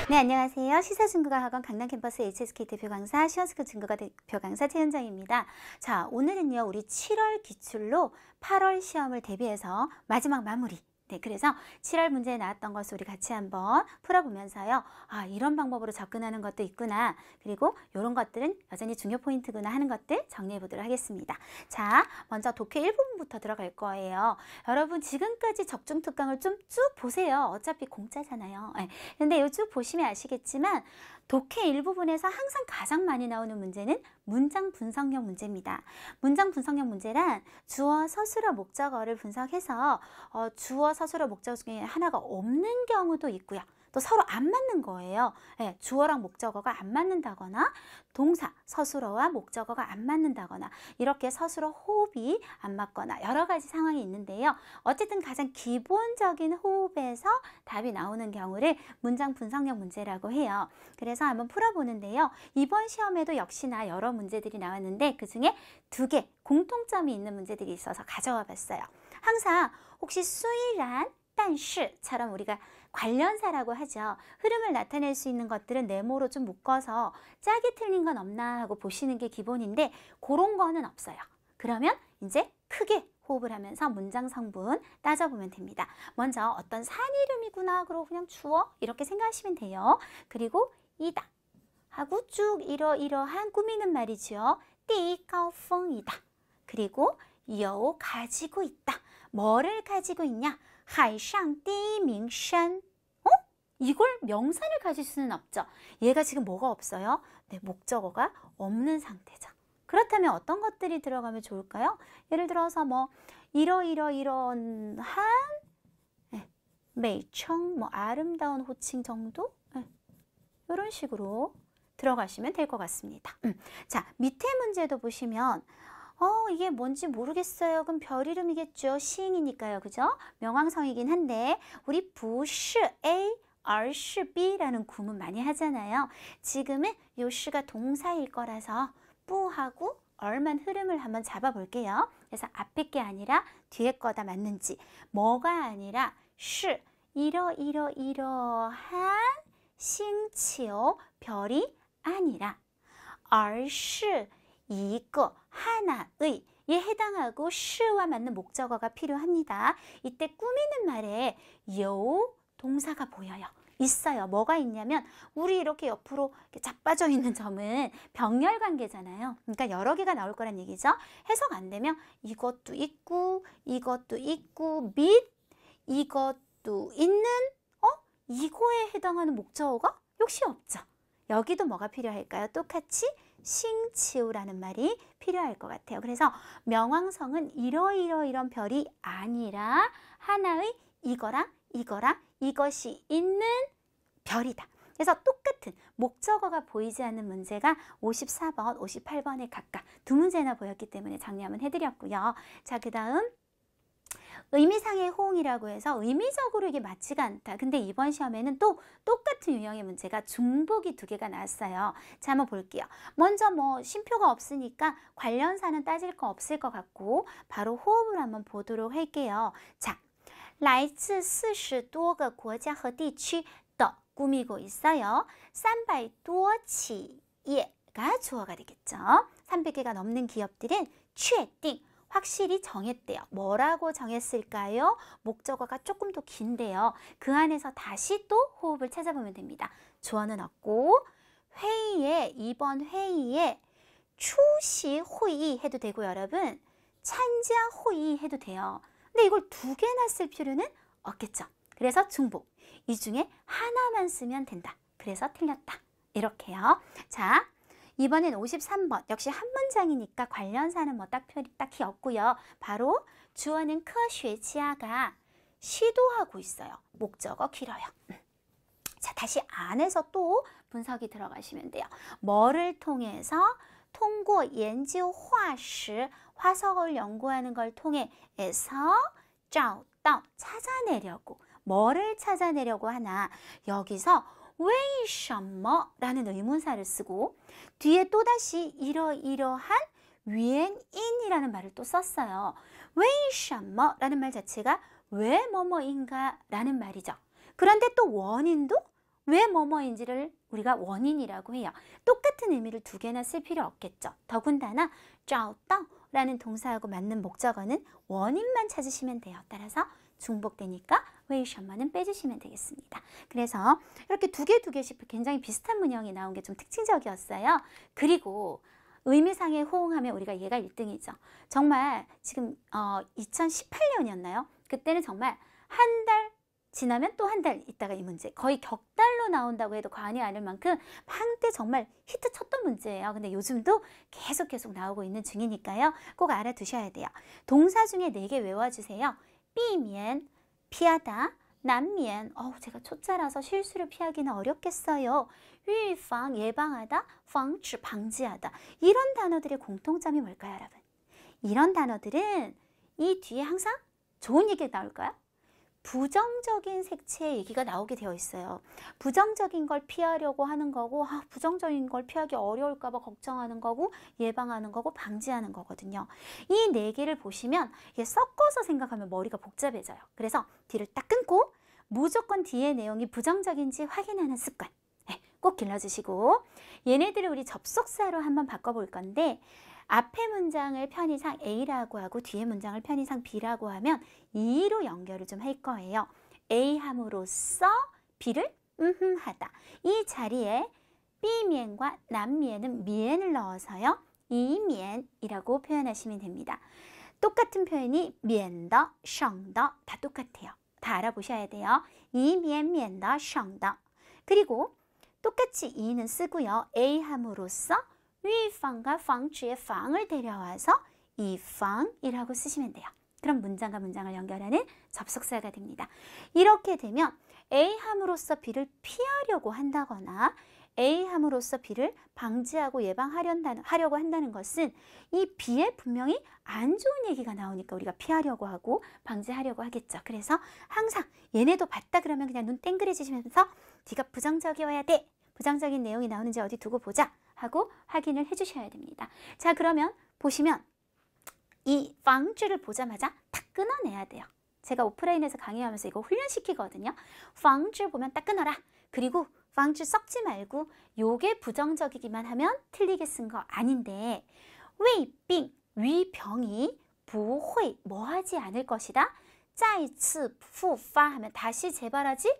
네, 안녕하세요. 시사중국어학원 강남캠퍼스 HSK 대표 강사 시원스쿨 중국어 대표 강사 최은정입니다. 자, 오늘은요, 우리 7월 기출로 8월 시험을 대비해서 마지막 마무리. 네, 그래서 7월 문제에 나왔던 것을 우리 같이 한번 풀어보면서요. 아, 이런 방법으로 접근하는 것도 있구나. 그리고 이런 것들은 여전히 중요 포인트구나 하는 것들 정리해 보도록 하겠습니다. 자, 먼저 독해 1부분부터 들어갈 거예요. 여러분 지금까지 적중 특강을 좀 쭉 보세요. 어차피 공짜잖아요. 네. 근데 이 쭉 보시면 아시겠지만 독해 일부분에서 항상 가장 많이 나오는 문제는 문장 분석형 문제입니다. 문장 분석형 문제란 주어, 서술어, 목적어를 분석해서 주어, 서술어, 목적어 중에 하나가 없는 경우도 있고요. 또 서로 안 맞는 거예요. 네, 주어랑 목적어가 안 맞는다거나 동사, 서술어와 목적어가 안 맞는다거나 이렇게 서술어 호흡이 안 맞거나 여러 가지 상황이 있는데요. 어쨌든 가장 기본적인 호흡에서 답이 나오는 경우를 문장 분석형 문제라고 해요. 그래서 한번 풀어보는데요. 이번 시험에도 역시나 여러 문제들이 나왔는데 그중에 2개 공통점이 있는 문제들이 있어서 가져와 봤어요. 항상 혹시 수이란, 但是처럼 우리가 관련사라고 하죠. 흐름을 나타낼 수 있는 것들은 네모로 좀 묶어서 짜게 틀린 건 없나 하고 보시는 게 기본인데 그런 거는 없어요. 그러면 이제 크게 호흡을 하면서 문장 성분 따져보면 됩니다. 먼저 어떤 산 이름이구나 그러고 그냥 주어 이렇게 생각하시면 돼요. 그리고 이다 하고 쭉 이러이러한 꾸미는 말이죠. 第一高峰이다. 그리고 요 가지고 있다. 뭐를 가지고 있냐? 海上第一名山. 이걸 명사를 가질 수는 없죠. 얘가 지금 뭐가 없어요? 네, 목적어가 없는 상태죠. 그렇다면 어떤 것들이 들어가면 좋을까요? 예를 들어서 뭐 이러한 네, 美称, 뭐 아름다운 호칭 정도? 네, 이런 식으로 들어가시면 될 것 같습니다. 자, 밑에 문제도 보시면 이게 뭔지 모르겠어요. 그럼 별 이름이겠죠. 시잉이니까요. 그죠? 명왕성이긴 한데 우리 不是 A, 而是B라는 구문 많이 하잖아요. 지금은 요 시가 동사일 거라서 뿌하고 얼만 흐름을 한번 잡아볼게요. 그래서 앞에 게 아니라 뒤에 거다 맞는지 뭐가 아니라 시 이러한 싱치오 별이 아니라 而是 이거 하나의 에 해당하고 시와 맞는 목적어가 필요합니다. 이때 꾸미는 말에 요 동사가 보여요. 있어요. 뭐가 있냐면 우리 이렇게 옆으로 이렇게 자빠져 있는 점은 병렬 관계잖아요. 그러니까 여러 개가 나올 거란 얘기죠. 해석 안 되면 이것도 있고 및 이것도 있는 이거에 해당하는 목적어가 역시 없죠. 여기도 뭐가 필요할까요? 똑같이 싱치우라는 말이 필요할 것 같아요. 그래서 명왕성은 이런 별이 아니라 하나의 이거랑 이것이 있는 별이다. 그래서 똑같은 목적어가 보이지 않는 문제가 54번, 58번에 각각 2문제나 보였기 때문에 정리 한번 해드렸고요. 자, 그 다음 의미상의 호응이라고 해서 의미적으로 이게 맞지가 않다. 근데 이번 시험에는 또 똑같은 유형의 문제가 중복이 2개가 나왔어요. 자, 한번 볼게요. 먼저 뭐 쉼표가 없으니까 관련사는 따질 거 없을 것 같고 바로 호흡을 한번 보도록 할게요. 자, 来自40多个国家和地区的 꾸미고 있어요. 300多企业가 주어가 되겠죠. 300개가 넘는 기업들은 确定 확실히 정했대요. 뭐라고 정했을까요? 목적어가 조금 더 긴데요. 그 안에서 다시 또 호흡을 찾아보면 됩니다. 주어는 없고 이번 회의에 출시 회의 해도 되고 여러분 참자 회의 해도 돼요. 근데 이걸 2개나 쓸 필요는 없겠죠. 그래서 중복. 이 중에 하나만 쓰면 된다. 그래서 틀렸다. 이렇게요. 자, 이번엔 53번. 역시 한 문장이니까 관련사는 뭐 딱히 없고요. 바로 주어는科学家가 시도하고 있어요. 목적어 길어요. 자, 다시 안에서 또 분석이 들어가시면 돼요. 뭐를 통해서? 통고 연구化石 화석을 연구하는 걸 통해서 找到 찾아내려고 뭐를 찾아내려고 하나? 여기서 为什么 라는 의문사를 쓰고 뒤에 또다시 이러한原因이라는 말을 또 썼어요. 为什么 라는 말 자체가 왜 뭐뭐인가 라는 말이죠. 그런데 또 원인도 왜 뭐뭐인지를 우리가 원인이라고 해요. 똑같은 의미를 두 개나 쓸 필요 없겠죠. 더군다나 找到라는 동사하고 맞는 목적어는 원인만 찾으시면 돼요. 따라서 중복되니까 为什么는 빼주시면 되겠습니다. 그래서 이렇게 두 개씩 굉장히 비슷한 문형이 나온 게 좀 특징적이었어요. 그리고 의미상에 호응하면 우리가 얘가 1등이죠. 정말 지금 2018년이었나요? 그때는 정말 한 달 지나면 또 한 달 있다가 이 문제 거의 격달로 나온다고 해도 과언이 아닐 만큼 한때 정말 히트 쳤던 문제예요. 근데 요즘도 계속 나오고 있는 중이니까요. 꼭 알아두셔야 돼요. 동사 중에 4개 외워주세요. 避免, 피하다, 难免, 제가 초짜라서 실수를 피하기는 어렵겠어요. 预防, 예방하다, 防止, 방지하다. 이런 단어들의 공통점이 뭘까요, 여러분? 이런 단어들은 이 뒤에 항상 좋은 얘기가 나올까요? 부정적인 색채의 얘기가 나오게 되어 있어요. 부정적인 걸 피하려고 하는 거고, 부정적인 걸 피하기 어려울까 봐 걱정하는 거고, 예방하는 거고, 방지하는 거거든요. 이 4개를 보시면 이게 섞어서 생각하면 머리가 복잡해져요. 그래서 뒤를 딱 끊고 무조건 뒤의 내용이 부정적인지 확인하는 습관 꼭 길러주시고, 얘네들을 우리 접속사로 한번 바꿔볼 건데, 앞에 문장을 편의상 A라고 하고 뒤에 문장을 편의상 B라고 하면 E로 연결을 좀 할 거예요. A 함으로써 B를 하다. 이 자리에 B면과 남면은 미엔을 넣어서요. 이면이라고 표현하시면 됩니다. 똑같은 표현이 면더, 성더 다 똑같아요. 다 알아보셔야 돼요. 이면, 면더, 성더. 그리고 똑같이 이는 쓰고요. A 함으로써 预防과 防止의 防을 데려와서 이방이라고 쓰시면 돼요. 그럼 문장과 문장을 연결하는 접속사가 됩니다. 이렇게 되면 A 함으로써 B를 피하려고 한다거나 A 함으로써 B를 방지하고 예방하려고 한다는 것은 이 B에 분명히 안 좋은 얘기가 나오니까 우리가 피하려고 하고 방지하려고 하겠죠. 그래서 항상 얘네도 봤다 그러면 그냥 눈 땡그레지시면서 D가 부정적이어야 돼. 부정적인 내용이 나오는지 어디 두고 보자 하고 확인을 해주셔야 됩니다. 자, 그러면 보시면 이 방지를 보자마자 딱 끊어내야 돼요. 제가 오프라인에서 강의하면서 이거 훈련시키거든요. 방지 보면 딱 끊어라. 그리고 방지 썩지 말고 요게 부정적이기만 하면 틀리게 쓴 거 아닌데 위빙, 위병이 不会, 뭐하지 않을 것이다. 再次复发 하면 다시 재발하지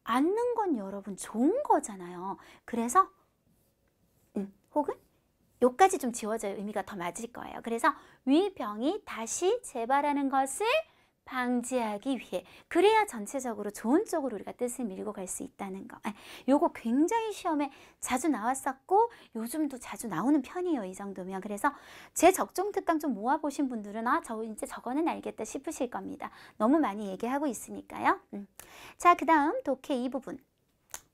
않는 건 여러분 좋은 거잖아요. 그래서 혹은 요까지 좀 지워져야 의미가 더 맞을 거예요. 그래서 위병이 다시 재발하는 것을 방지하기 위해, 그래야 전체적으로 좋은 쪽으로 우리가 뜻을 밀고 갈 수 있다는 거. 요거 굉장히 시험에 자주 나왔었고 요즘도 자주 나오는 편이에요. 이 정도면. 그래서 제 적종 특강 좀 모아보신 분들은 저 이제 저거는 알겠다 싶으실 겁니다. 너무 많이 얘기하고 있으니까요. 자, 그 다음 독해 이 부분.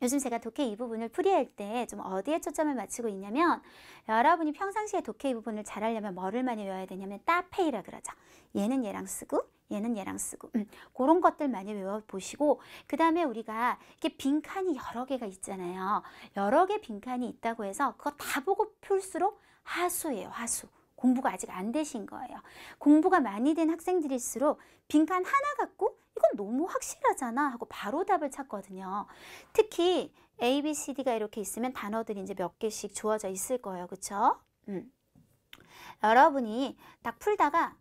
요즘 제가 독해 이 부분을 풀이할 때 좀 어디에 초점을 맞추고 있냐면, 여러분이 평상시에 독해 이 부분을 잘하려면 뭐를 많이 외워야 되냐면 따페이라 그러죠. 얘는 얘랑 쓰고 얘는 얘랑 쓰고 그런 것들 많이 외워보시고, 그 다음에 우리가 이렇게 빈칸이 여러 개가 있잖아요. 여러 개 빈칸이 있다고 해서 그거 다 보고 풀수록 하수예요. 하수. 공부가 아직 안 되신 거예요. 공부가 많이 된 학생들일수록 빈칸 하나 갖고 이건 너무 확실하잖아 하고 바로 답을 찾거든요. 특히 A, B, C, D가 이렇게 있으면 단어들이 이제 몇 개씩 주어져 있을 거예요. 그쵸? 여러분이 딱 풀다가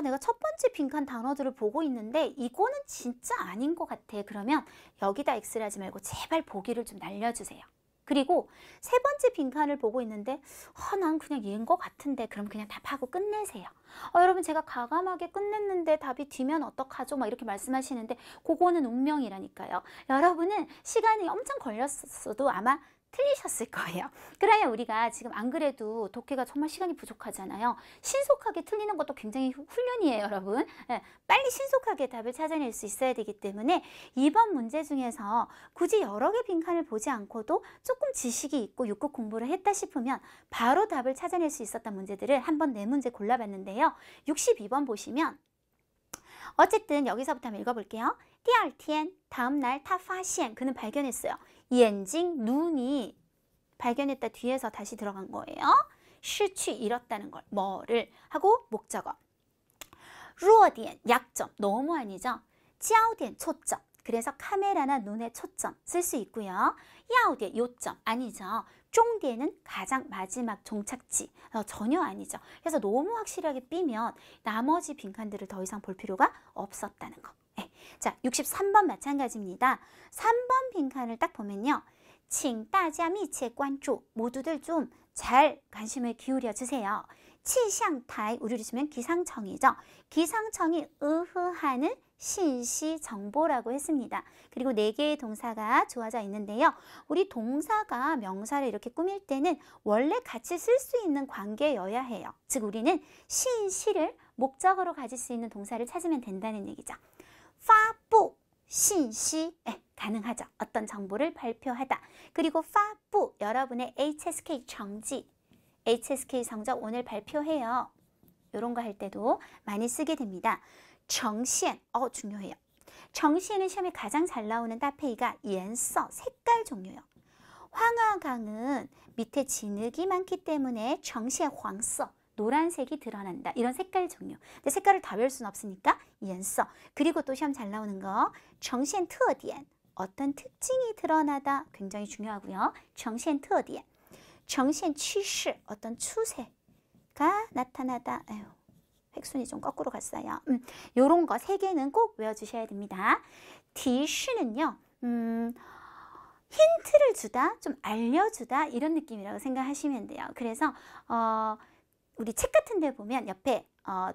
내가 첫 번째 빈칸 단어들을 보고 있는데 이거는 진짜 아닌 것 같아. 그러면 여기다 X를 하지 말고 제발 보기를 좀 날려주세요. 그리고 세 번째 빈칸을 보고 있는데 난 그냥 얘인 것 같은데, 그럼 그냥 답하고 끝내세요. 여러분 제가 과감하게 끝냈는데 답이 뒤면 어떡하죠? 막 이렇게 말씀하시는데 그거는 운명이라니까요. 여러분은 시간이 엄청 걸렸어도 아마 틀리셨을 거예요. 그러면 우리가 지금 안 그래도 독해가 정말 시간이 부족하잖아요. 신속하게 틀리는 것도 굉장히 훈련이에요, 여러분. 빨리 신속하게 답을 찾아낼 수 있어야 되기 때문에 이번 문제 중에서 굳이 여러 개 빈칸을 보지 않고도 조금 지식이 있고 6급 공부를 했다 싶으면 바로 답을 찾아낼 수 있었던 문제들을 한번 4문제 골라봤는데요. 62번 보시면 어쨌든 여기서부터 한번 읽어볼게요. 第二天, 다음날 他发现, 그는 발견했어요. 眼睛, 눈이 발견했다 뒤에서 다시 들어간 거예요. 失去, 잃었다는 걸. 뭐를 하고 목적어. 弱点, 약점. 너무 아니죠. 焦点, 초점. 그래서 카메라나 눈에 초점 쓸 수 있고요. 야오디의 요점 아니죠. 쫑디에는 가장 마지막 종착지 전혀 아니죠. 그래서 너무 확실하게 삐면 나머지 빈칸들을 더 이상 볼 필요가 없었다는 거. 네. 자, 63번 마찬가지입니다. 3번 빈칸을 딱 보면요. 请大家密切关注 모두들 좀 잘 관심을 기울여 주세요.气象台우리로 치면 기상청이죠. 기상청이 의흐하는 신시 정보라고 했습니다. 그리고 4개의 동사가 주어져 있는데요. 우리 동사가 명사를 이렇게 꾸밀 때는 원래 같이 쓸 수 있는 관계여야 해요. 즉 우리는 신시를 목적어로 가질 수 있는 동사를 찾으면 된다는 얘기죠. 发布 신시 가능하죠. 어떤 정보를 발표하다. 그리고 发布 여러분의 HSK 정지 HSK 성적 오늘 발표해요. 이런 거 할 때도 많이 쓰게 됩니다. 정시엔 중요해요. 정시에는 시험에 가장 잘 나오는 따페이가颜色 색깔 종류예요. 황화강은 밑에 진흙이 많기 때문에 정시의 황色 노란색이 드러난다. 이런 색깔 종류. 근데 색깔을 다 배울 수는 없으니까 颜色 그리고 또 시험 잘 나오는 거 정시엔 特点 어떤 특징이 드러나다 굉장히 중요하고요. 정시엔 特点 정시엔 趋势 어떤 추세가 나타나다. 에휴, 획순이 좀 거꾸로 갔어요. 요런 거 3개는 꼭 외워주셔야 됩니다. 디시는요. 힌트를 주다, 좀 알려주다 이런 느낌이라고 생각하시면 돼요. 그래서 우리 책 같은 데 보면 옆에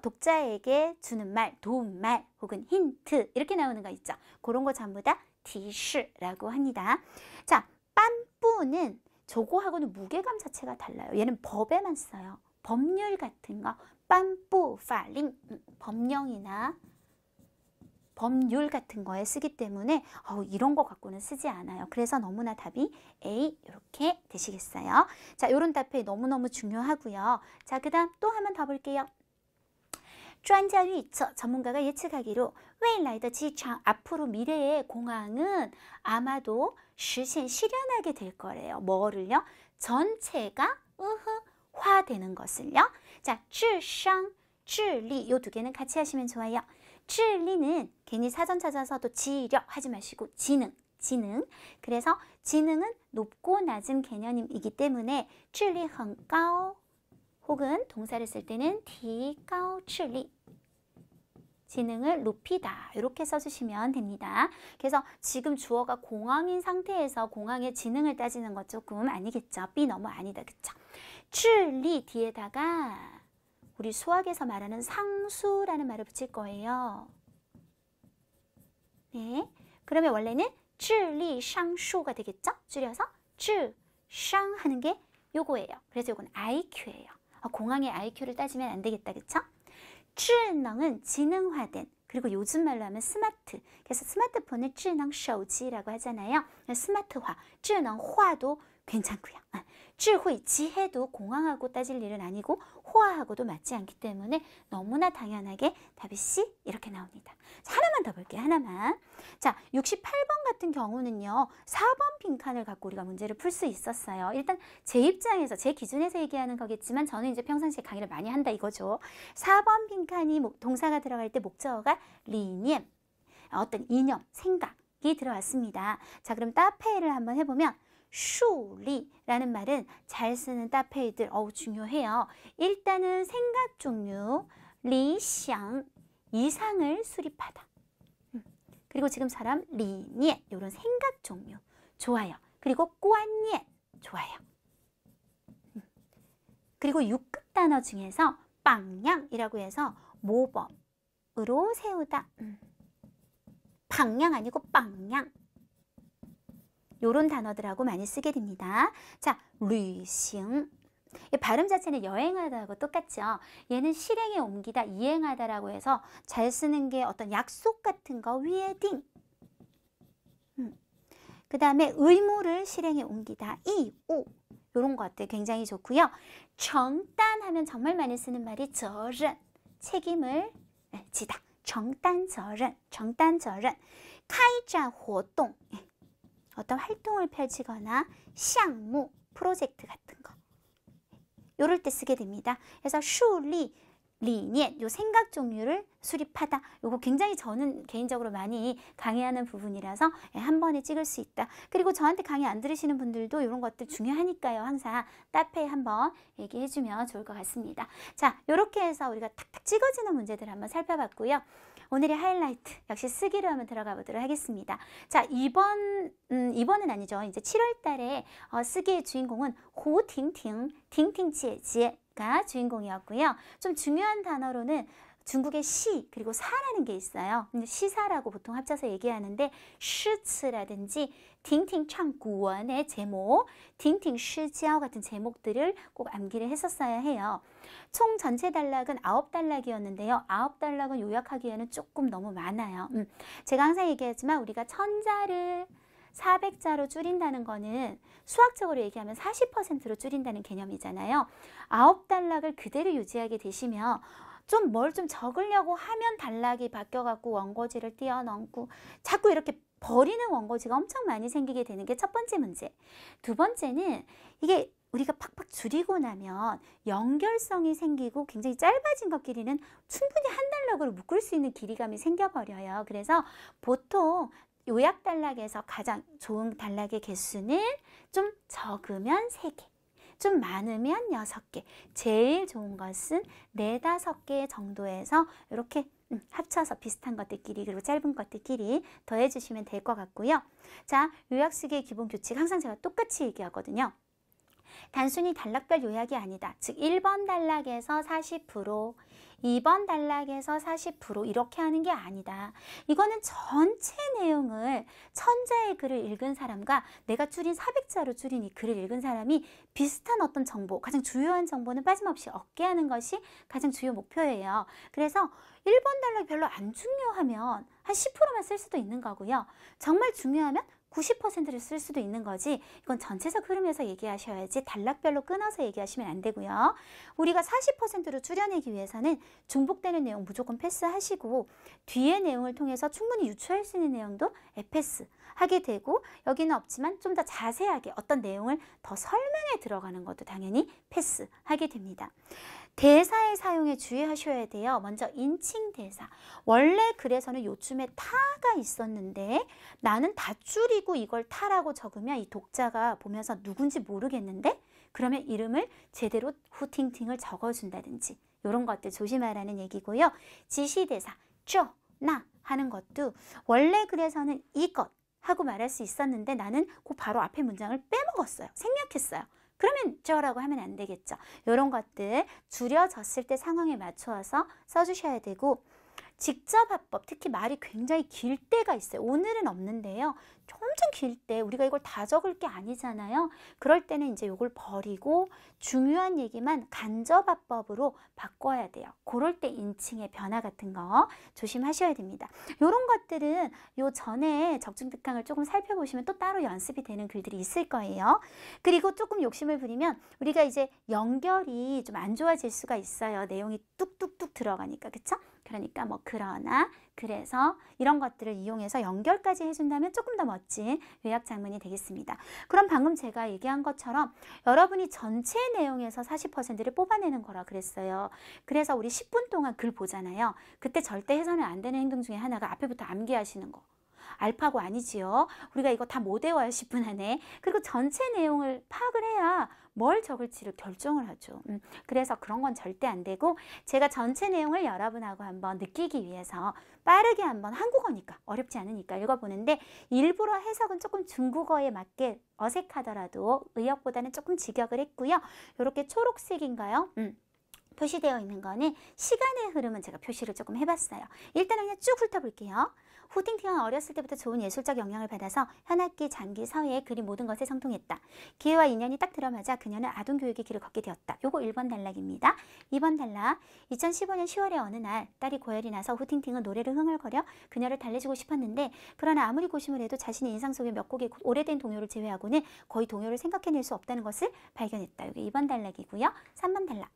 독자에게 주는 말, 도움말 혹은 힌트 이렇게 나오는 거 있죠. 그런 거 전부 다 디시라고 합니다. 자, 빤뿌는 저거하고는 무게감 자체가 달라요. 얘는 법에만 써요. 법률 같은 거, 빤뿌, 파링, 법령이나 법률 같은 거에 쓰기 때문에 이런 거 갖고는 쓰지 않아요. 그래서 너무나 답이 A 이렇게 되시겠어요. 자, 이런 답이 너무너무 중요하고요. 자, 그 다음 또 한 번 더 볼게요. 专家预测 전문가가 예측하기로 未来的机场 앞으로 미래의 공항은 아마도实现 실현하게 될 거래요. 뭐를요? 전체가 화되는 것을요. 자, 智商, 智力 이 2개는 같이 하시면 좋아요. 智力는 괜히 사전 찾아서도 지력 하지 마시고 지능. 그래서 지능은 높고 낮은 개념이기 때문에 智力很高 혹은 동사를 쓸 때는 提高智力 지능을 높이다 이렇게 써주시면 됩니다. 그래서 지금 주어가 공항인 상태에서 공항의 지능을 따지는 것 조금 아니겠죠. B 너무 아니다. 그쵸? 智力 뒤에다가 우리 수학에서 말하는 상수라는 말을 붙일 거예요. 네, 그러면 원래는 智力상수가 되겠죠? 줄여서 智商 하는 게 요거예요. 그래서 요건 IQ예요. 공항의 IQ를 따지면 안 되겠다. 그쵸? 智能은 지능화된 그리고 요즘 말로 하면 스마트. 그래서 스마트폰을 智能手机라고 하잖아요. 스마트화, 智能化도 괜찮고요. 智慧, 지혜도 공항하고 따질 일은 아니고 호화하고도 맞지 않기 때문에 너무나 당연하게 답이 C 이렇게 나옵니다. 자, 하나만 더 볼게요. 하나만. 자, 68번 같은 경우는요. 4번 빈칸을 갖고 우리가 문제를 풀 수 있었어요. 일단 제 입장에서 제 기준에서 얘기하는 거겠지만 저는 이제 평상시에 강의를 많이 한다 이거죠. 4번 빈칸이 동사가 들어갈 때 목적어가 리니엠, 어떤 이념, 생각이 들어왔습니다. 자, 그럼 따페이를 한번 해보면 슈리라는 말은 잘 쓰는 따페이들 중요해요. 일단은 생각 종류, 리샹, 이상을 수립하다. 그리고 지금처럼 리니에 이런 생각 종류 좋아요. 그리고 관예 좋아요. 그리고 6급 단어 중에서 방향이라고 해서 모범으로 세우다. 방향 아니고 방향. 요런 단어들하고 많이 쓰게 됩니다. 자,旅行. 발음 자체는 여행하다하고 똑같죠. 얘는 실행에 옮기다, 이행하다라고 해서 잘 쓰는 게 어떤 약속 같은 거, 위에딩. 그 다음에 의무를 실행에 옮기다, 이우. 요런 것들 굉장히 좋고요. 정단하면 정말 많이 쓰는 말이 责任, 책임을 지다. 정단责任. 开展活动. 어떤 활동을 펼치거나项目, 프로젝트 같은 거. 요럴 때 쓰게 됩니다. 그래서 슈리, 理念, 요 생각 종류를 수립하다. 요거 굉장히 저는 개인적으로 많이 강의하는 부분이라서 한 번에 찍을 수 있다. 그리고 저한테 강의 안 들으시는 분들도 이런 것들 중요하니까요. 항상 따페 한번 얘기해주면 좋을 것 같습니다. 자, 요렇게 해서 우리가 탁탁 찍어지는 문제들 한번 살펴봤고요. 오늘의 하이라이트, 역시 쓰기로 한번 들어가 보도록 하겠습니다. 자, 이번은 아니죠. 이제 7월 달에 쓰기의 주인공은 호팅팅, 팅팅지에지가 주인공이었고요. 좀 중요한 단어로는 중국의 시 그리고 사라는 게 있어요. 시사라고 보통 합쳐서 얘기하는데 시츠라든지 팅팅 창구원의 제목, 팅팅 시지ao 같은 제목들을 꼭 암기를 했었어야 해요. 총 전체 단락은 9단락이었는데요. 9단락은 요약하기에는 조금 너무 많아요. 제가 항상 얘기하지만 우리가 1000자를 400자로 줄인다는 거는 수학적으로 얘기하면 40%로 줄인다는 개념이잖아요. 9단락을 그대로 유지하게 되시면 좀 뭘 좀 적으려고 하면 단락이 바뀌어갖고 원고지를 띄어넣고 자꾸 이렇게 버리는 원고지가 엄청 많이 생기게 되는 게 첫 번째 문제. 두 번째는 이게 우리가 팍팍 줄이고 나면 연결성이 생기고 굉장히 짧아진 것끼리는 충분히 한 단락으로 묶을 수 있는 길이감이 생겨버려요. 그래서 보통 요약 단락에서 가장 좋은 단락의 개수는 좀 적으면 3개. 좀 많으면 6개, 제일 좋은 것은 4, 5개 정도에서 이렇게 합쳐서 비슷한 것들끼리 그리고 짧은 것들끼리 더해주시면 될 것 같고요. 자, 요약쓰기의 기본 규칙 항상 제가 똑같이 얘기하거든요. 단순히 단락별 요약이 아니다. 즉 1번 단락에서 40%, 2번 단락에서 40% 이렇게 하는 게 아니다. 이거는 전체 내용을 1000자의 글을 읽은 사람과 내가 줄인 400자로 줄인 이 글을 읽은 사람이 비슷한 어떤 정보, 가장 주요한 정보는 빠짐없이 얻게 하는 것이 가장 주요 목표예요. 그래서 1번 단락이 별로 안 중요하면 한 10%만 쓸 수도 있는 거고요. 정말 중요하면 90%를 쓸 수도 있는 거지 이건 전체적 흐름에서 얘기하셔야지 단락별로 끊어서 얘기하시면 안 되고요. 우리가 40%로 줄여내기 위해서는 중복되는 내용 무조건 패스하시고 뒤의 내용을 통해서 충분히 유추할 수 있는 내용도 패스 하게 되고 여기는 없지만 좀 더 자세하게 어떤 내용을 더 설명해 들어가는 것도 당연히 패스하게 됩니다. 대사의 사용에 주의하셔야 돼요. 먼저 인칭 대사. 원래 글에서는 요쯤에 타가 있었는데 나는 다 줄이고 이걸 타라고 적으면 이 독자가 보면서 누군지 모르겠는데 그러면 이름을 제대로 후팅팅을 적어준다든지 이런 것들 조심하라는 얘기고요. 지시대사, 쪼, 나 하는 것도 원래 글에서는 이것 하고 말할 수 있었는데 나는 그 바로 앞에 문장을 빼먹었어요. 생략했어요. 그러면 저라고 하면 안 되겠죠. 이런 것들 줄여졌을 때 상황에 맞추어서 써주셔야 되고 직접 화법, 특히 말이 굉장히 길 때가 있어요. 오늘은 없는데요. 엄청 길 때 우리가 이걸 다 적을 게 아니잖아요. 그럴 때는 이제 이걸 버리고 중요한 얘기만 간접 화법으로 바꿔야 돼요. 그럴 때 인칭의 변화 같은 거 조심하셔야 됩니다. 이런 것들은 요 전에 적중특강을 조금 살펴보시면 또 따로 연습이 되는 글들이 있을 거예요. 그리고 조금 욕심을 부리면 우리가 이제 연결이 좀 안 좋아질 수가 있어요. 내용이 뚝뚝뚝 들어가니까, 그쵸? 그러니까 뭐 그러나, 그래서 이런 것들을 이용해서 연결까지 해준다면 조금 더 멋진 요약 장문이 되겠습니다. 그럼 방금 제가 얘기한 것처럼 여러분이 전체 내용에서 40%를 뽑아내는 거라 그랬어요. 그래서 우리 10분 동안 글 보잖아요. 그때 절대 해서는 안 되는 행동 중에 하나가 앞에부터 암기하시는 거. 알파고 아니지요. 우리가 이거 다 못 외워요, 10분 안에. 그리고 전체 내용을 파악을 해야 뭘 적을지를 결정을 하죠. 그래서 그런 건 절대 안 되고 제가 전체 내용을 여러분하고 한번 느끼기 위해서 빠르게 한번 한국어니까 어렵지 않으니까 읽어보는데 일부러 해석은 조금 중국어에 맞게 어색하더라도 의역보다는 조금 직역을 했고요. 이렇게 초록색인가요? 표시되어 있는 거는 시간의 흐름은 제가 표시를 조금 해봤어요. 일단 그냥 쭉 훑어볼게요. 후팅팅은 어렸을 때부터 좋은 예술적 영향을 받아서 현악기, 장기, 서예, 그림 모든 것에 성통했다. 기회와 인연이 딱 들어맞아 그녀는 아동교육의 길을 걷게 되었다. 요거 1번 단락입니다. 2번 단락. 2015년 10월의 어느 날 딸이 고열이 나서 후팅팅은 노래를 흥얼거려 그녀를 달래주고 싶었는데 그러나 아무리 고심을 해도 자신의 인상 속에 몇 곡의 오래된 동요를 제외하고는 거의 동요를 생각해낼 수 없다는 것을 발견했다. 요게 2번 단락이고요. 3번 단락.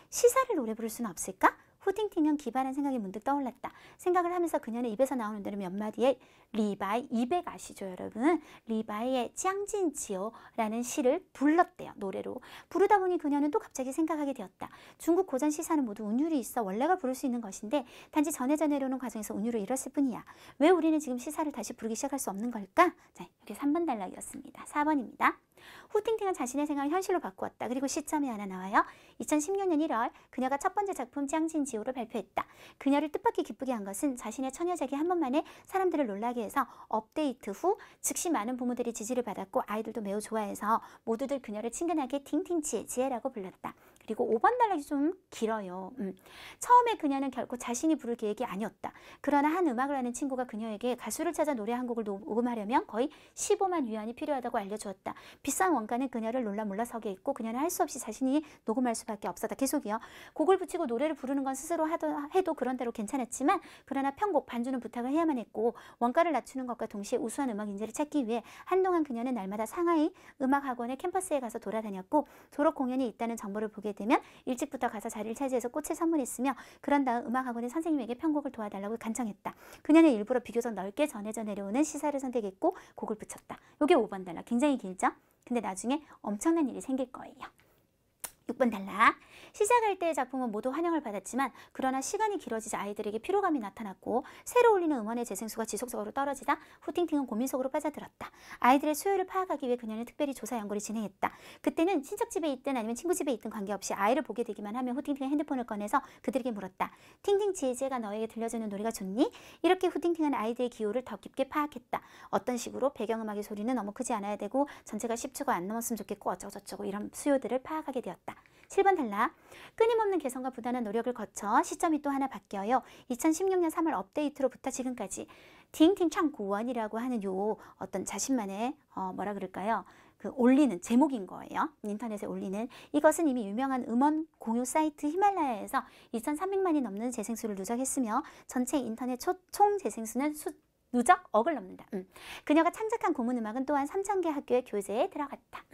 시사를 노래 부를 수는 없을까? 후팅팅은 기발한 생각이 문득 떠올랐다. 생각을 하면서 그녀는 입에서 나오는 대로 몇 마디의 리바이 200 아시죠 여러분? 리바이의 짱진지오라는 시를 불렀대요. 노래로. 부르다 보니 그녀는 또 갑자기 생각하게 되었다. 중국 고전 시사는 모두 운율이 있어 원래가 부를 수 있는 것인데 단지 전해져 내려오는 과정에서 운율을 잃었을 뿐이야. 왜 우리는 지금 시사를 다시 부르기 시작할 수 없는 걸까? 자, 이게 3번 단락이었습니다. 4번입니다. 후팅팅은 자신의 생각을 현실로 바꾸었다. 그리고 시점이 하나 나와요. 2016년 1월 그녀가 첫 번째 작품 짱진지오를 발표했다. 그녀를 뜻밖의 기쁘게 한 것은 자신의 처녀작이 한 번만에 사람들을 놀라게 해서 업데이트 후 즉시 많은 부모들이 지지를 받았고 아이들도 매우 좋아해서 모두들 그녀를 친근하게 팅팅지혜라고 불렀다. 그리고 5번 단락이 좀 길어요. 처음에 그녀는 결코 자신이 부를 계획이 아니었다. 그러나 한 음악을 하는 친구가 그녀에게 가수를 찾아 노래 한 곡을 녹음하려면 거의 15만 위안이 필요하다고 알려주었다. 비싼 원가는 그녀를 놀라 물러서게 했고 그녀는 할 수 없이 자신이 녹음할 수밖에 없었다. 계속이요. 곡을 붙이고 노래를 부르는 건 스스로 해도 그런 대로 괜찮았지만 그러나 편곡, 반주는 부탁을 해야만 했고 원가를 낮추는 것과 동시에 우수한 음악 인재를 찾기 위해 한동안 그녀는 날마다 상하이 음악학원의 캠퍼스에 가서 돌아다녔고 졸업 공연이 있다는 정보를 보게 되면 일찍부터 가서 자리를 차지해서 꽃을 선물했으며 그런 다음 음악학원의 선생님에게 편곡을 도와달라고 간청했다. 그녀는 일부러 비교적 넓게 전해져 내려오는 시사를 선택했고 곡을 붙였다. 이게 5번 단락. 굉장히 길죠? 근데 나중에 엄청난 일이 생길 거예요. 6번 단락. 시작할 때의 작품은 모두 환영을 받았지만 그러나 시간이 길어지자 아이들에게 피로감이 나타났고 새로 올리는 음원의 재생수가 지속적으로 떨어지다 후팅팅은 고민 속으로 빠져들었다. 아이들의 수요를 파악하기 위해 그녀는 특별히 조사 연구를 진행했다. 그때는 친척집에 있든 아니면 친구 집에 있든 관계없이 아이를 보게 되기만 하면 후팅팅은 핸드폰을 꺼내서 그들에게 물었다. 팅팅 지혜지혜가 너에게 들려주는 노래가 좋니? 이렇게 후팅팅은 아이들의 기호를 더 깊게 파악했다. 어떤 식으로 배경음악의 소리는 너무 크지 않아야 되고 전체가 10초가 안 넘었으면 좋겠고 어쩌고저쩌고 이런 수요들을 파악하게 되었다. 7번 단락. 끊임없는 개선과 부단한 노력을 거쳐 시점이 또 하나 바뀌어요. 2016년 3월 업데이트로부터 지금까지 팅팅창구원이라고 하는 요 어떤 자신만의 뭐라 그럴까요? 그 올리는 제목인 거예요. 인터넷에 올리는. 이것은 이미 유명한 음원 공유 사이트 히말라야에서 2,300만이 넘는 재생수를 누적했으며 전체 인터넷 총 재생수는 누적 억을 넘는다. 그녀가 창작한 고문음악은 또한 3,000개 학교의 교재에 들어갔다.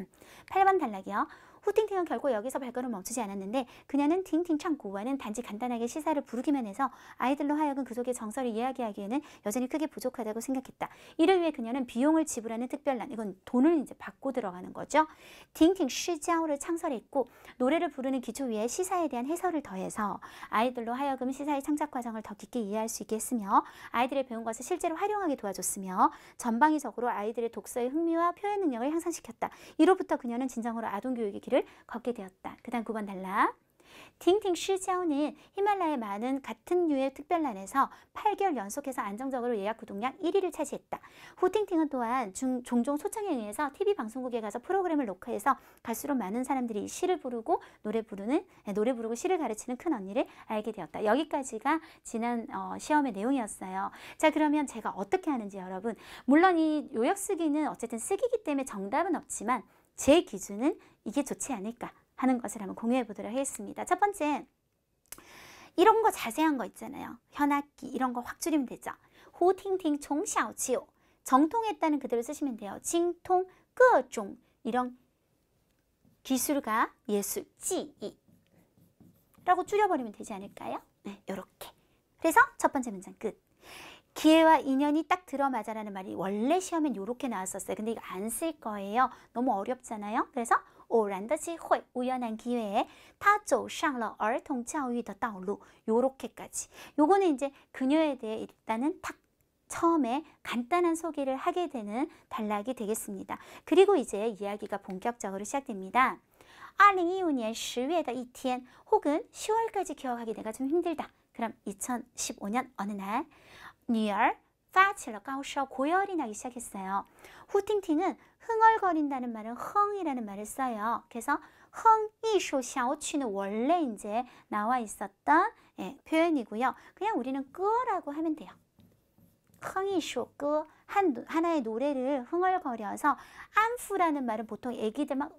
8번 단락이요. 후팅팅은 결국 여기서 발걸음을 멈추지 않았는데 그녀는 팅팅창구와는 단지 간단하게 시사를 부르기만 해서 아이들로 하여금 그 속의 정서를 이야기하기에는 여전히 크게 부족하다고 생각했다. 이를 위해 그녀는 비용을 지불하는 특별란, 이건 돈을 이제 받고 들어가는 거죠. 팅팅 시자오를 창설했고 노래를 부르는 기초 위에 시사에 대한 해설을 더해서 아이들로 하여금 시사의 창작 과정을 더 깊게 이해할 수 있게 했으며 아이들의 배운 것을 실제로 활용하게 도와줬으며 전방위적으로 아이들의 독서의 흥미와 표현 능력을 향상시켰다. 이로부터 그녀는 진정으로 아동교육의 길을 걷게 되었다. 그 다음 9번 단락. 팅팅 시자오는 히말라야의 많은 같은 류의 특별란에서 8개월 연속해서 안정적으로 예약 구독량 1위를 차지했다. 후팅팅은 또한 종종 초청에 의해서 TV 방송국에 가서 프로그램을 녹화해서 갈수록 많은 사람들이 시를 부르고 노래 부르고 시를 가르치는 큰 언니를 알게 되었다. 여기까지가 지난 시험의 내용이었어요. 자, 그러면 제가 어떻게 하는지 여러분, 물론 이 요약 쓰기는 어쨌든 쓰기이기 때문에 정답은 없지만 제 기준은 이게 좋지 않을까 하는 것을 한번 공유해 보도록 하겠습니다. 첫 번째, 이런 거 자세한 거 있잖아요. 현악기 이런 거 확 줄이면 되죠. 호팅팅 총샤오치오, 정통했다는 그대로 쓰시면 돼요. 징통各종, 이런 기술과 예술, 지이 라고 줄여버리면 되지 않을까요? 네, 요렇게. 그래서 첫 번째 문장 끝. 기회와 인연이 딱 들어맞아라는 말이 원래 시험엔 요렇게 나왔었어요. 근데 이거 안 쓸 거예요. 너무 어렵잖아요. 그래서 偶然的机会, 우연한 기회에 他走上了儿童教育的道路, 요렇게까지. 요거는 이제 그녀에 대해 일단은 탁 처음에 간단한 소개를 하게 되는 단락이 되겠습니다. 그리고 이제 이야기가 본격적으로 시작됩니다. 2015년 10月的一天, 혹은 10월까지 기억하기 내가 좀 힘들다. 그럼 2015년 어느 날, 女儿发起了高烧, 고열이 나기 시작했어요. 후팅팅은 흥얼거린다는 말은 흥이라는 말을 써요. 그래서 흥이쇼小曲는 원래 이제 나와 있었던 표현이고요. 그냥 우리는 끄라고 하면 돼요. 흥이쇼 끄, 하나의 노래를 흥얼거려서 안푸라는 말은 보통 애기들 막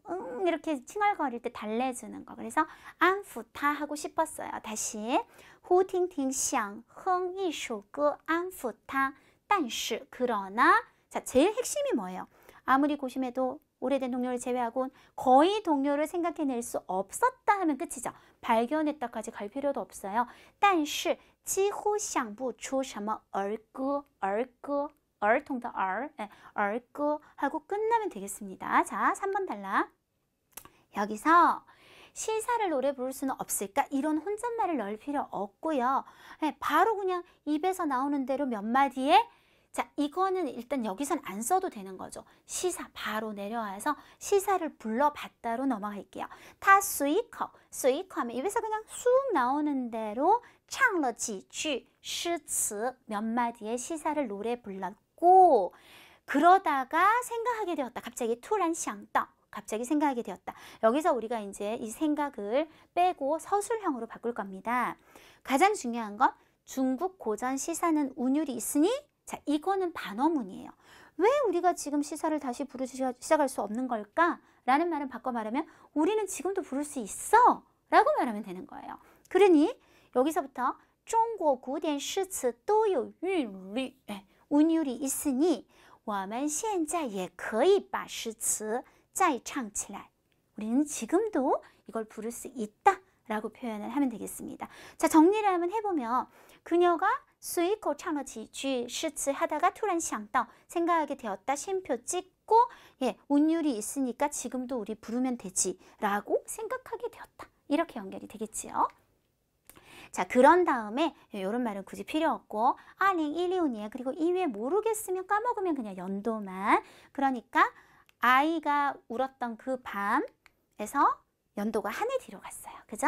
이렇게 칭얼거릴 때 달래주는 거. 그래서 안푸타 하고 싶었어요. 다시 후팅팅 샹 흥이쇼 끄 안푸타, 但是 그러나, 자, 제일 핵심이 뭐예요? 아무리 고심해도 오래된 동료를 제외하고는 거의 동료를 생각해낼 수 없었다 하면 끝이죠. 발견했다까지 갈 필요도 없어요. 但是几乎想不出什么儿歌,儿童的儿歌 하고 끝나면 되겠습니다. 자, 3번 단락. 여기서 시사를 노래 부를 수는 없을까? 이런 혼잣말을 넣을 필요 없고요. 바로 그냥 입에서 나오는 대로 몇 마디에 자, 이거는 일단 여기선 안 써도 되는 거죠. 시사 바로 내려와서 시사를 불러봤다로 넘어갈게요. 다 수이커 하면 입에서 그냥 쑥 나오는 대로 唱了几句诗词 몇 마디의 시사를 노래 불렀고 그러다가 생각하게 되었다. 갑자기 突然想到 갑자기 생각하게 되었다. 여기서 우리가 이제 이 생각을 빼고 서술형으로 바꿀 겁니다. 가장 중요한 건 중국 고전 시사는 운율이 있으니 자, 이거는 반어문이에요. 왜 우리가 지금 시사를 다시 부르기 시작할 수 없는 걸까? 라는 말은 바꿔 말하면 우리는 지금도 부를 수 있어 라고 말하면 되는 거예요. 그러니 여기서부터 中国古典诗词都有韵律 운율이 있으니 我们现在也可以把诗词再唱起来 우리는 지금도 이걸 부를 수 있다 라고 표현을 하면 되겠습니다. 자, 정리를 한번 해보면 그녀가 随口唱了几句诗词 하다가 突然想到 생각하게 되었다. 쉼표 찍고 예, 운율이 있으니까 지금도 우리 부르면 되지 라고 생각하게 되었다. 이렇게 연결이 되겠지요. 자, 그런 다음에 이런 말은 굳이 필요 없고 2016년 그리고 이외에 모르겠으면 까먹으면 그냥 연도만 그러니까 아이가 울었던 그 밤에서 연도가 한 해 뒤로 갔어요. 그죠?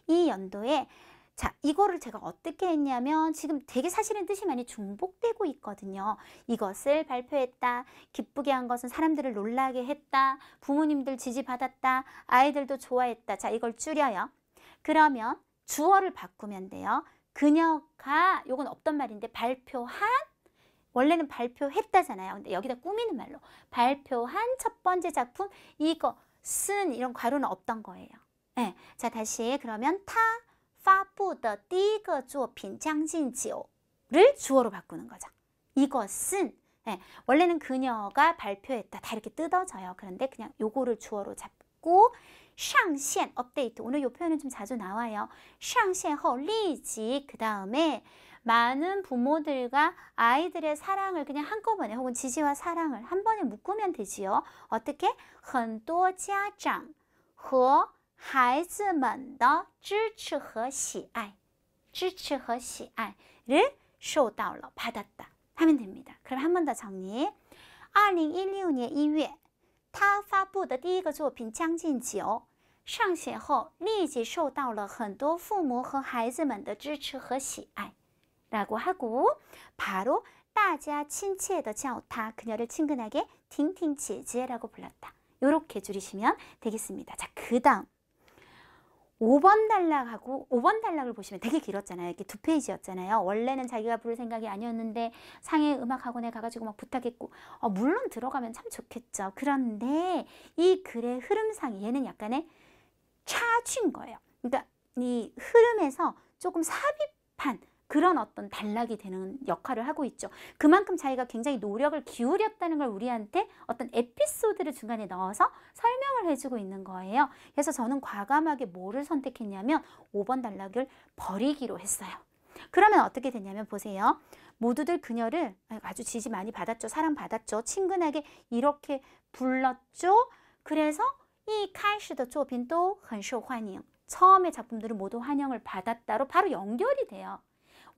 이 연도에 자, 이거를 제가 어떻게 했냐면 지금 되게 사실은 뜻이 많이 중복되고 있거든요. 이것을 발표했다. 기쁘게 한 것은 사람들을 놀라게 했다. 부모님들 지지받았다. 아이들도 좋아했다. 자, 이걸 줄여요. 그러면 주어를 바꾸면 돼요. 그녀가, 요건 없던 말인데 발표한, 원래는 발표했다잖아요. 근데 여기다 꾸미는 말로 발표한 첫 번째 작품, 이거 쓴 이런 괄호는 없던 거예요. 네. 자, 다시 그러면 타发布的第一个作品将近9를 주어로 바꾸는 거죠. 이것은 네, 원래는 그녀가 발표했다. 다 이렇게 뜯어져요. 그런데 그냥 요거를 주어로 잡고 上线 업데이트. 오늘 이 표현은 좀 자주 나와요. 上线后立即그 다음에 많은 부모들과 아이들의 사랑을 그냥 한꺼번에 혹은 지지와 사랑을 한 번에 묶으면 되지요. 어떻게? 很多家长和孩子们的支持和喜爱를 受到了 받았다 하면 됩니다. 그럼 한 번 더 정리. 2016년 1月他发布的第一个作品将近9上线后立即受到了很多父母和孩子们的支持和喜爱 라고 하고 바로 大家亲切地叫她 그녀를 친근하게 婷婷姐姐라고 불렀다. 이렇게 줄이시면 되겠습니다. 자, 그 다음 5번 단락하고 5번 단락을 보시면 되게 길었잖아요. 이렇게 2페이지였잖아요. 원래는 자기가 부를 생각이 아니었는데 상해 음악학원에 가가지고 막 부탁했고 물론 들어가면 참 좋겠죠. 그런데 이 글의 흐름상 얘는 약간의 차취인 거예요. 그러니까 이 흐름에서 조금 삽입한 그런 어떤 단락이 되는 역할을 하고 있죠. 그만큼 자기가 굉장히 노력을 기울였다는 걸 우리한테 어떤 에피소드를 중간에 넣어서 설명을 해주고 있는 거예요. 그래서 저는 과감하게 뭐를 선택했냐면 5번 단락을 버리기로 했어요. 그러면 어떻게 됐냐면 보세요. 모두들 그녀를 아주 지지 많이 받았죠. 사랑받았죠. 친근하게 이렇게 불렀죠. 그래서 이 开始的作品都很受欢迎 처음의 작품들은 모두 환영을 받았다로 바로 연결이 돼요.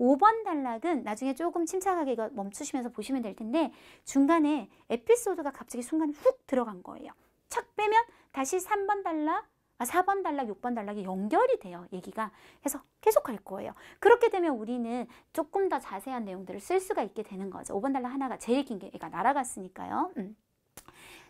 5번 단락은 나중에 조금 침착하게 이거 멈추시면서 보시면 될 텐데 중간에 에피소드가 갑자기 순간에 훅 들어간 거예요. 착 빼면 다시 3번 단락, 4번 단락, 6번 단락이 연결이 돼요. 얘기가. 그래서 계속 갈 거예요. 그렇게 되면 우리는 조금 더 자세한 내용들을 쓸 수가 있게 되는 거죠. 5번 단락 하나가 제일 긴 게 얘가 날아갔으니까요.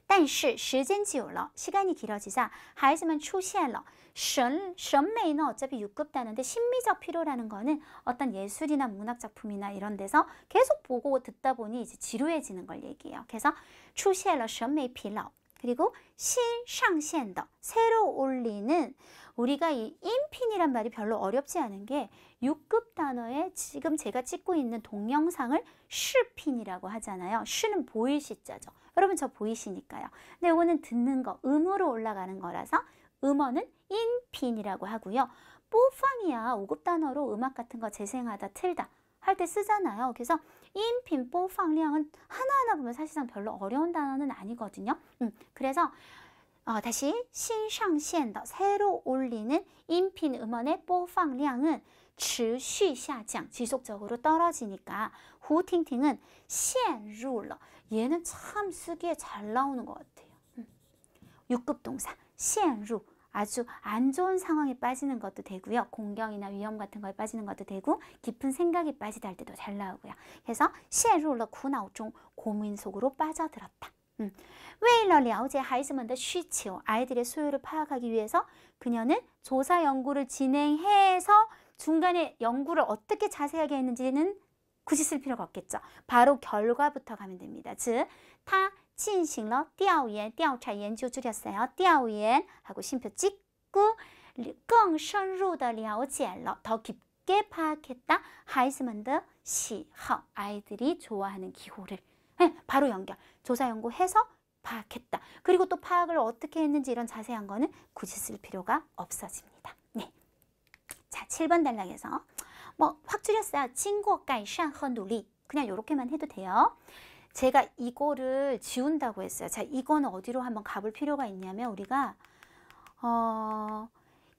但是时间久了 시간이 길어지자 孩子们出现了 审美呢 어차피 6급 다는데 심미적 필요라는 거는 어떤 예술이나 문학 작품이나 이런 데서 계속 보고 듣다 보니 이제 지루해지는 걸 얘기해요. 그래서 出现了审美疲劳 그리고 신상시엔더 새로 올리는 우리가 이 인핀이란 말이 별로 어렵지 않은 게 6급 단어에 지금 제가 찍고 있는 동영상을 시핀이라고 하잖아요. 시는 보일 시자죠. 여러분 저 보이시니까요. 근데 이거는 듣는 거, 음으로 올라가는 거라서 음어는 인핀이라고 하고요. 뽀팡이야 5급 단어로 음악 같은 거 재생하다, 틀다 할 때 쓰잖아요. 그래서 인핀, 뽀팡량은 하나하나 보면 사실상 별로 어려운 단어는 아니거든요. 그래서 다시 신상시엔더 새로 올리는 인핀 음원의 뽀팡량은 持续下降 지속적으로 떨어지니까 후팅팅은 陷入了 얘는 참 쓰기에 잘 나오는 것 같아요. 6급 동사 陷入 아주 안 좋은 상황에 빠지는 것도 되고요. 공경이나 위험 같은 거에 빠지는 것도 되고 깊은 생각이 빠지다 할 때도 잘 나오고요. 그래서 陷入了苦恼中 고민 속으로 빠져들었다. 为了了解孩子们的需求 아이들의 수요를 파악하기 위해서 그녀는 조사 연구를 진행해서 중간에 연구를 어떻게 자세하게 했는지는 굳이 쓸 필요가 없겠죠. 바로 결과부터 가면 됩니다. 즉, 他进行了调研, 调查研究 줄였어요. 调研 하고 쉼표 찍고 更深入的了解了 더 깊게 파악했다. 孩子们的喜好 아이들이 좋아하는 기호를 바로 연결. 조사 연구해서 파악했다. 그리고 또 파악을 어떻게 했는지 이런 자세한 거는 굳이 쓸 필요가 없어집니다. 네. 자, 7번 단락에서 확 줄였어요. 经过改善和努力 그냥 이렇게만 해도 돼요. 제가 이거를 지운다고 했어요. 자, 이거는 어디로 한번 가볼 필요가 있냐면 우리가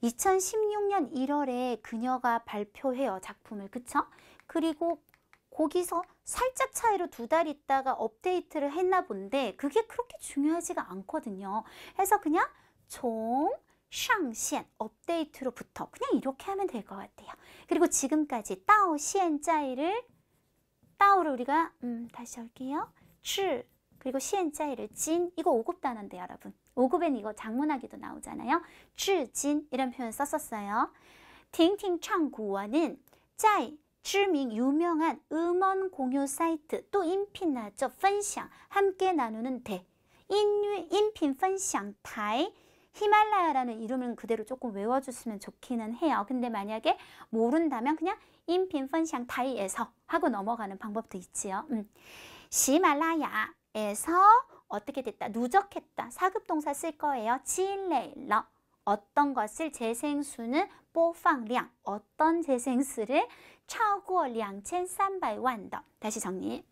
2016년 1월에 그녀가 발표해요. 작품을. 그쵸? 그리고 거기서 살짝 차이로 2달 있다가 업데이트를 했나 본데 그게 그렇게 중요하지가 않거든요. 그래서 그냥 총 상시엔 업데이트로부터 그냥 이렇게 하면 될 것 같아요. 그리고 지금까지 따오 시엔짜이를 따오를 우리가 다시 할게요. 智 그리고 시엔짜이를 진 이거 5급 단어인데 여러분. 5급엔 이거 장문하기도 나오잖아요. 智진 이런 표현 썼었어요. 팅팅창구원은 在知名 유명한 음원 공유 사이트 또 인핀 나왔죠. 分享 함께 나누는 대 인핀 分享台 히말라야라는 이름은 그대로 조금 외워줬으면 좋기는 해요. 근데 만약에 모른다면 그냥 인핀 分享台에서 하고 넘어가는 방법도 있지요. 시말라야에서 어떻게 됐다? 누적했다. 4급 동사 쓸 거예요. 积累了 어떤 것을 재생수는 播放量 어떤 재생수를 超过2300万的 다시 정리.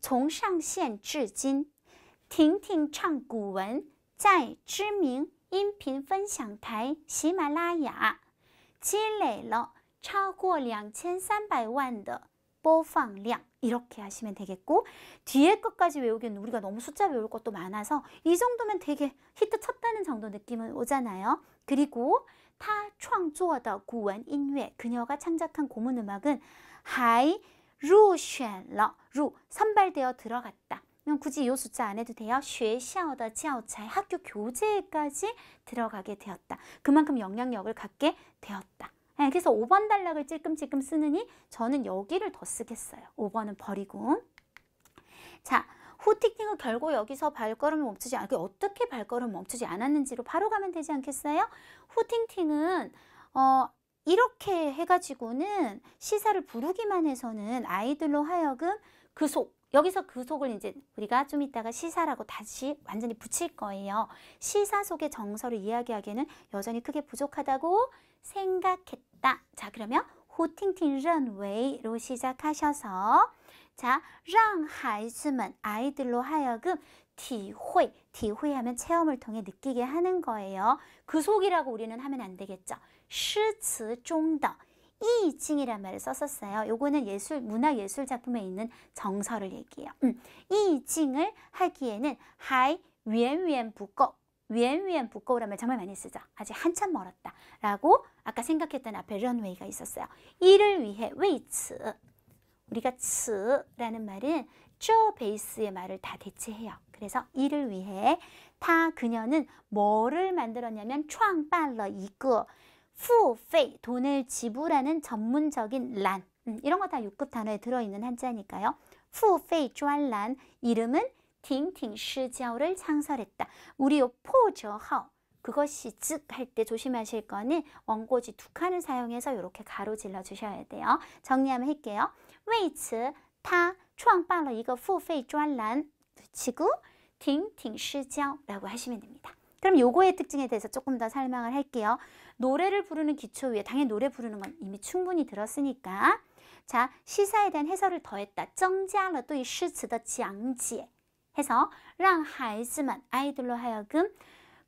从上线至今婷婷唱古文在知名音频分享台喜马拉雅积累了超过2300万的播放量 이렇게 하시면 되겠고 뒤에 것까지 외우기는 우리가 너무 숫자 외울 것도 많아서 이 정도면 되게 히트 쳤다는 정도 느낌은 오잖아요. 그리고 他创作的古文音乐 그녀가 창작한 고문 음악은 还入选了 선발되어 들어갔다. 굳이 이 숫자 안 해도 돼요. 学校的教材 학교 교재까지 들어가게 되었다. 그만큼 영향력을 갖게 되었다. 그래서 5번 단락을 찔끔찔끔 쓰느니 저는 여기를 더 쓰겠어요. 5번은 버리고. 자, 후팅팅은 결국 여기서 발걸음을 멈추지 않고 어떻게 발걸음을 멈추지 않았는지로 바로 가면 되지 않겠어요? 후팅팅은 이렇게 해가지고는 시사를 부르기만 해서는 아이들로 하여금 그 속, 여기서 그 속을 이제 우리가 좀 이따가 시사라고 다시 완전히 붙일 거예요. 시사 속의 정서를 이야기하기에는 여전히 크게 부족하다고 생각했다. 자, 그러면 후팅팅 认为로 시작하셔서 자, 让孩子们 아이들로 하여금 体会 体会하면 체험을 통해 느끼게 하는 거예요. 그 속이라고 우리는 하면 안 되겠죠. 诗词中的 이징이란 말을 썼었어요. 요거는 문화예술 작품에 있는 정서를 얘기해요. 이징을 하기에는 还远远不够 远远不够라면 정말 많이 쓰죠. 아직 한참 멀었다 라고 아까 생각했던 앞에 런웨이가 있었어요. 이를 위해 为此 우리가 此라는 말은 저 베이스의 말을 다 대체해요. 그래서 이를 위해 그녀는 뭐를 만들었냐면 创办了一个付费 돈을 지불하는 전문적인 란 이런 거 다 6급 단어에 들어있는 한자니까요. 付费专栏 이름은 팅팅시자오를 창설했다. 우리 요 포저하오 그것이 즉 할 때 조심하실 거는 원고지 두 칸을 사용해서 이렇게 가로질러 주셔야 돼요. 정리하면 할게요. 为此他创办了一个付费专栏 붙이고 팅팅시자오라고 하시면 됩니다. 그럼 요거의 특징에 대해서 조금 더 설명을 할게요. 노래를 부르는 기초 위에 당연히 노래 부르는 건 이미 충분히 들었으니까 자, 시사에 대한 해설을 더했다. 增加了对诗词的讲解 해서 让孩子们 아이들로 하여금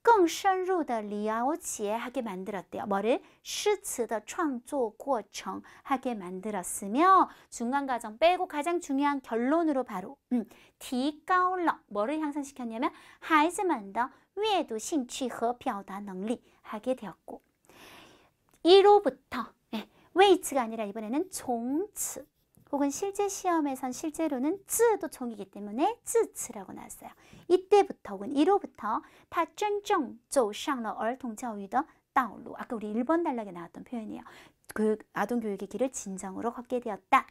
更深入的了解 하게 만들었대요. 뭐를? 诗词的创作过程 하게 만들었으며 중간 과정 빼고 가장 중요한 결론으로 바로 提高了 뭐를 향상시켰냐면 孩子们的阅读兴趣和表达能力 하게 되었고 1호부터 웨이츠가 아니라 이번에는 종츠 혹은 실제 시험에선 실제로는 쯔도 종이기 때문에 쯔츠라고 나왔어요. 이때부터 혹은 1호부터 他真正走上了儿童教育的道路 아까 우리 1번 단락에 나왔던 표현이에요. 그 아동교육의 길을 진정으로 걷게 되었다.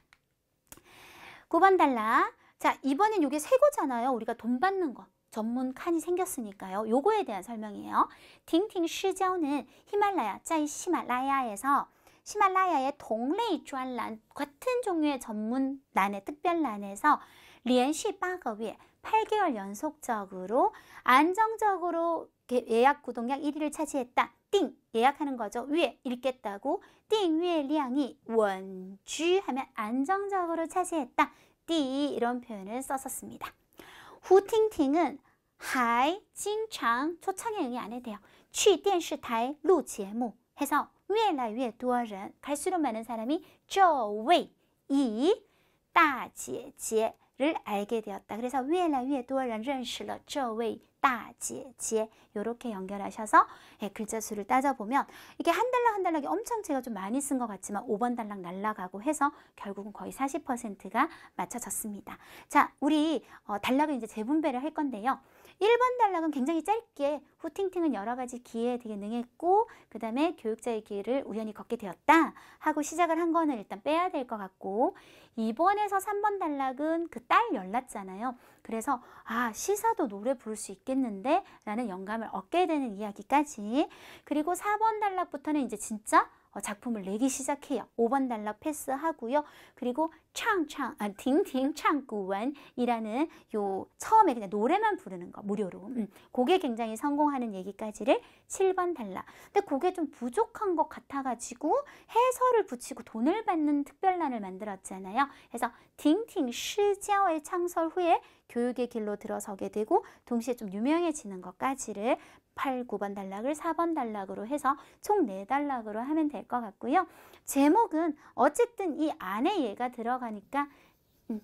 9번 단락 자 이번엔 이게 세고잖아요. 우리가 돈 받는 거 전문 칸이 생겼으니까요. 요거에 대한 설명이에요. 팅팅시자오는 히말라야, 짜이 히말라야에서 히말라야의 동레이专栏 같은 종류의 전문란의 특별란에서 连续8个月 8개월 연속적으로 안정적으로 예약 구독량 1위를 차지했다. 띵 예약하는 거죠. 위에 읽겠다고 띵 위의량이 원주 하면 안정적으로 차지했다. 띠 이런 표현을 썼었습니다. 후팅팅은 还经常 초청에 응해 안 해도 돼요. 去电视台录节目 해서 越来越多人 갈수록 많은 사람이 这位이 大姐姐를 알게 되었다. 그래서 越来越多人认识了这位大姐姐 이렇게 연결하셔서 글자 수를 따져보면 이게 한 단락 한 단락이 엄청 제가 좀 많이 쓴 것 같지만 5번 단락 날라가고 해서 결국은 거의 40%가 맞춰졌습니다. 자, 우리 단락을 이제 재분배를 할 건데요. 1번 단락은 굉장히 짧게 후팅팅은 여러 가지 기회에 되게 능했고 그 다음에 교육자의 길을 우연히 걷게 되었다 하고 시작을 한 거는 일단 빼야 될 것 같고 2번에서 3번 단락은 그 딸 열났잖아요. 그래서 아 시사도 노래 부를 수 있겠는데 라는 영감을 얻게 되는 이야기까지 그리고 4번 단락부터는 이제 진짜 작품을 내기 시작해요. 5번 단락 패스하고요. 그리고 팅팅 창구원이라는 요 처음에 그냥 노래만 부르는 거 무료로 그게 굉장히 성공하는 얘기까지를 7번 단락. 근데 그게 좀 부족한 것 같아가지고 해설을 붙이고 돈을 받는 특별란을 만들었잖아요. 그래서 팅팅 시자오의 창설 후에 교육의 길로 들어서게 되고 동시에 좀 유명해지는 것까지를 8, 9번 단락을 4번 단락으로 해서 총 4단락으로 하면 될 것 같고요. 제목은 어쨌든 이 안에 얘가 들어가니까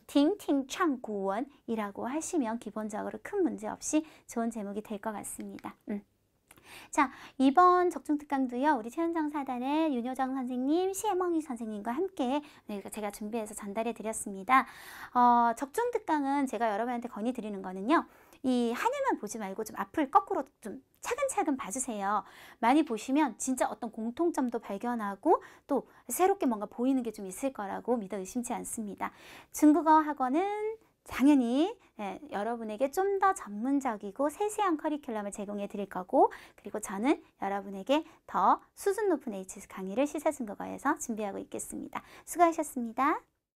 팅팅 창구원이라고 하시면 기본적으로 큰 문제 없이 좋은 제목이 될 것 같습니다. 자, 이번 적중특강도요. 우리 최은정 사단의 윤효정 선생님, 시혜멍이 선생님과 함께 제가 준비해서 전달해 드렸습니다. 적중특강은 제가 여러분한테 건의드리는 거는요. 이 하늘만 보지 말고 좀 앞을 거꾸로 좀 차근차근 봐주세요. 많이 보시면 진짜 어떤 공통점도 발견하고 또 새롭게 뭔가 보이는 게 좀 있을 거라고 믿어 의심치 않습니다. 중국어 학원은 당연히 여러분에게 좀 더 전문적이고 세세한 커리큘럼을 제공해 드릴 거고 그리고 저는 여러분에게 더 수준 높은 HS 강의를 시사중국어에서 준비하고 있겠습니다. 수고하셨습니다.